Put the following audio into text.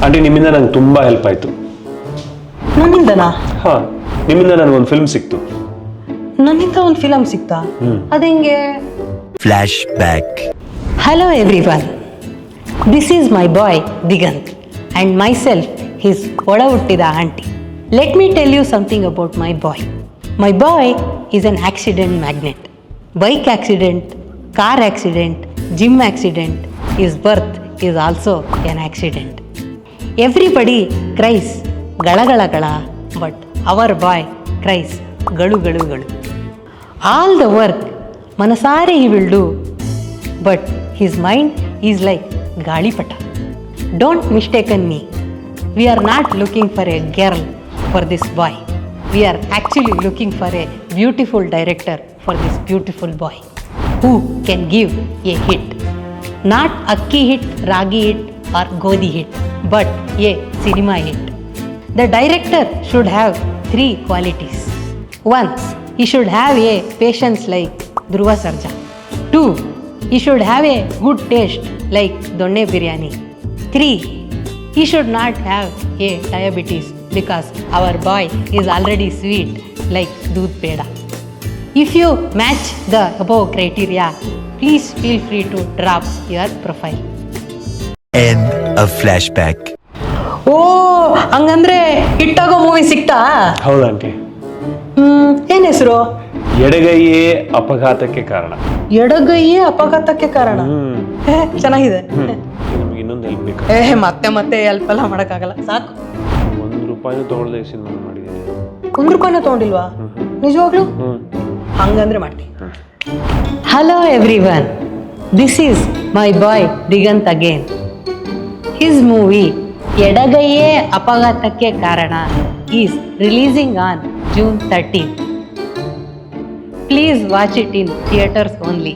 Aunty ನಿಮ್ಮಿಂದ ನಂಗೆ ತುಂಬಾ ಹೆಲ್ಪ್ ಆಯ್ತು. ನನ್ನಿಂದನಾ? ಹಾ, ನಿಮ್ಮಿಂದ ನನಗೊಂದು ಫಿಲ್ಮ್ ಸಿಕ್ತು. ನನ್ನಿಂದ ಒಂದು ಫಿಲಮ್ ಸಿಕ್ತಾ? ಅതെಂಗೆ? Flashback. Hello everyone, this is my boy Digant and myself his ಒಡ ಹುಟ್ಟಿದ auntie. Let me tell you something about my boy. My boy is an accident magnet. Bike accident, car accident, gym accident, his birth is also an accident. Everybody cries ಗಳ ಗಳ ಗಳ, but our boy cries ಗಳು ಗಳು ಗಳು. All the work ಮನಸಾರೆ he will do, but his mind is like ಗಾಳಿಪಟ. Don't mistaken me. We are not looking for a girl for this boy. We are actually looking for a beautiful director for this beautiful boy who can give a hit. Not akki hit, ragi hit or godi hit, but a cinema hit. The director should have 3 qualities. 1. He should have a patience like Dhruva Sarja. 2. He should have a good taste like Donne Biryani. 3. He should not have a diabetes because our boy is already sweet like Doodh Peda. If you match the above criteria, please feel free to drop your profile. End of flashback. ಓ, ಹಂಗಂದ್ರೆ ಹಿಟ್ಟಾಗೋ movie ಸಿಕ್ತಾ? ಹೌದು aunty. ಏನ್ ಹೆಸರು? ಎಡಗೈಯೇ ಅಪಘಾತಕ್ಕೆ ಕಾರಣ. ಎಡಗೈಯೇ ಅಪಘಾತಕ್ಕೆ ಕಾರಣ. ಚೆನ್ನಾಗಿದೆ. ನಿಮ್ಗೆ ಇನ್ನೊಂದು ಹೆಲ್ಪ್ ಬೇಕಾ? ಮತ್ತೆ ಮತ್ತೆ ಹೆಲ್ಪ್ ಎಲ್ಲ ಮಾಡಕ್ಕಾಗಲ್ಲ, ಸಾಕು. ₹1 ತಗೊಳ್ದೆ ಸಿನಿಮಾ ಮಾಡಿದ್ದೀನಿ. ₹1 ತಗೊಂಡಿಲ್ವಾ? ನಿಜವಾಗ್ಲು? ಹಂಗಂದ್ರೆ ಮಾಡ್ತೀನಿ. Hello everyone, this is my boy Diganth again. His movie Edagaiye Apaghatakke Karana is releasing on June 13th. Please watch it in theaters only.